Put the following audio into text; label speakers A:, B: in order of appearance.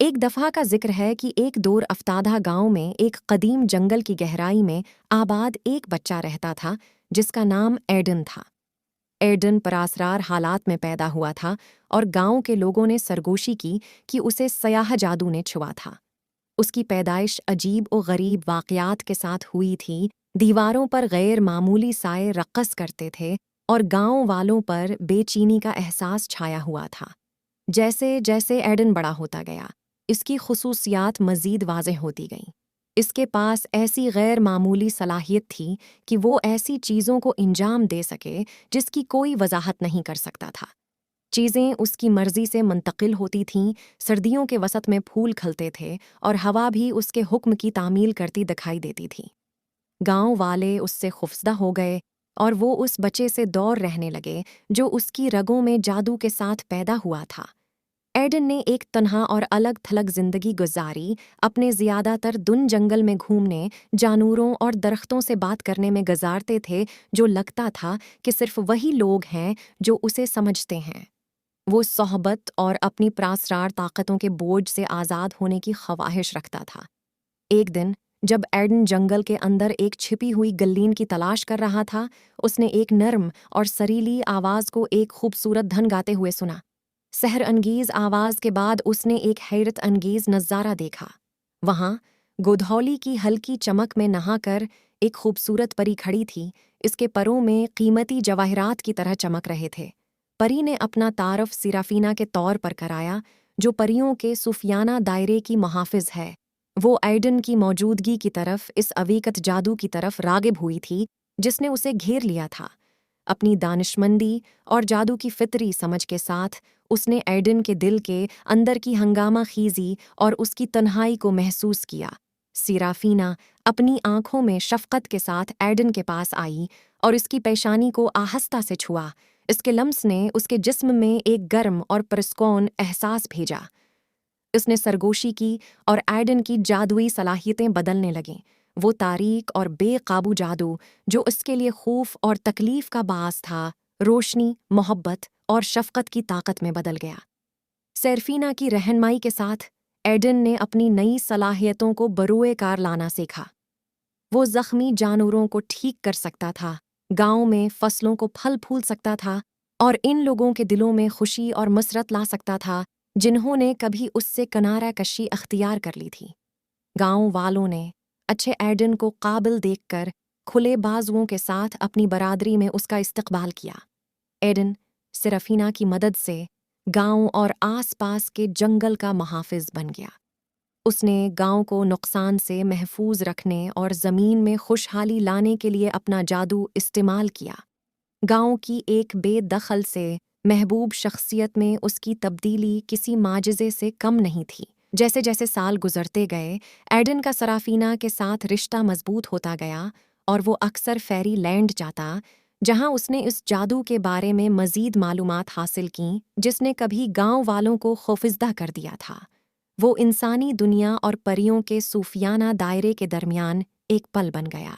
A: ایک دفعہ کا ذکر ہے کہ ایک دور افتادہ گاؤں میں ایک قدیم جنگل کی گہرائی میں آباد ایک بچہ رہتا تھا جس کا نام ایڈن تھا۔ ایڈن پراسرار حالات میں پیدا ہوا تھا اور گاؤں کے لوگوں نے سرگوشی کی کہ اسے سیاہ جادو نے چھوا تھا۔ اس کی پیدائش عجیب و غریب واقعات کے ساتھ ہوئی تھی۔ دیواروں پر غیر معمولی سائے رقص کرتے تھے اور گاؤں والوں پر بے چینی کا احساس چھایا ہوا تھا۔ جیسے جیسے ایڈن بڑا ہوتا گیا، اس کی خصوصیات مزید واضح ہوتی گئیں۔ اس کے پاس ایسی غیر معمولی صلاحیت تھی کہ وہ ایسی چیزوں کو انجام دے سکے جس کی کوئی وضاحت نہیں کر سکتا تھا۔ چیزیں اس کی مرضی سے منتقل ہوتی تھیں، سردیوں کے وسط میں پھول کھلتے تھے اور ہوا بھی اس کے حکم کی تعمیل کرتی دکھائی دیتی تھی۔ گاؤں والے اس سے خوفزدہ ہو گئے اور وہ اس بچے سے دور رہنے لگے جو اس کی رگوں میں جادو کے ساتھ پیدا ہوا تھا۔ ایڈن نے ایک تنہا اور الگ تھلگ زندگی گزاری، اپنے زیادہ تر دن جنگل میں گھومنے، جانوروں اور درختوں سے بات کرنے میں گزارتے تھے جو لگتا تھا کہ صرف وہی لوگ ہیں جو اسے سمجھتے ہیں۔ وہ صحبت اور اپنی پراسرار طاقتوں کے بوجھ سے آزاد ہونے کی خواہش رکھتا تھا۔ ایک دن جب ایڈن جنگل کے اندر ایک چھپی ہوئی گلین کی تلاش کر رہا تھا، اس نے ایک نرم اور سریلی آواز کو ایک خوبصورت دھن گاتے ہوئے سنا۔ سحر انگیز آواز کے بعد اس نے ایک حیرت انگیز نظارہ دیکھا۔ وہاں گودھولی کی ہلکی چمک میں نہا کر ایک خوبصورت پری کھڑی تھی۔ اس کے پروں میں قیمتی جواہرات کی طرح چمک رہے تھے۔ پری نے اپنا تعارف سیرافینا کے طور پر کرایا، جو پریوں کے صوفیانہ دائرے کی محافظ ہے۔ وہ ایڈن کی موجودگی کی طرف اس اویکت جادو کی طرف راغب ہوئی تھی جس نے اسے گھیر لیا تھا۔ اپنی دانشمندی اور جادو کی فطری سمجھ کے ساتھ اس نے ایڈن کے دل کے اندر کی ہنگامہ خیزی اور اس کی تنہائی کو محسوس کیا۔ سیرافینا اپنی آنکھوں میں شفقت کے ساتھ ایڈن کے پاس آئی اور اس کی پیشانی کو آہستہ سے چھوا۔ اس کے لمس نے اس کے جسم میں ایک گرم اور پرسکون احساس بھیجا۔ اس نے سرگوشی کی اور ایڈن کی جادوئی صلاحیتیں بدلنے لگیں۔ وہ تاریک اور بے قابو جادو جو اس کے لیے خوف اور تکلیف کا باعث تھا، روشنی، محبت اور شفقت کی طاقت میں بدل گیا۔ سیرفینا کی رہنمائی کے ساتھ ایڈن نے اپنی نئی صلاحیتوں کو بروئے کار لانا سیکھا۔ وہ زخمی جانوروں کو ٹھیک کر سکتا تھا، گاؤں میں فصلوں کو پھل پھول سکتا تھا اور ان لوگوں کے دلوں میں خوشی اور مسرت لا سکتا تھا جنہوں نے کبھی اس سے کنارہ کشی اختیار کر لی تھی۔ گاؤں والوں نے اچھے ایڈن کو قابل دیکھ کر کھلے بازوؤں کے ساتھ اپنی برادری میں اس کا استقبال کیا۔ ایڈن سیرافینا کی مدد سے گاؤں اور آس پاس کے جنگل کا محافظ بن گیا۔ اس نے گاؤں کو نقصان سے محفوظ رکھنے اور زمین میں خوشحالی لانے کے لیے اپنا جادو استعمال کیا۔ گاؤں کی ایک بے دخل سے محبوب شخصیت میں اس کی تبدیلی کسی معجزے سے کم نہیں تھی۔ جیسے جیسے سال گزرتے گئے، ایڈن کا سرافینا کے ساتھ رشتہ مضبوط ہوتا گیا اور وہ اکثر فیری لینڈ جاتا، جہاں اس نے اس جادو کے بارے میں مزید معلومات حاصل کیں جس نے کبھی گاؤں والوں کو خوفزدہ کر دیا تھا۔ وہ انسانی دنیا اور پریوں کے صوفیانہ دائرے کے درمیان ایک پل بن گیا۔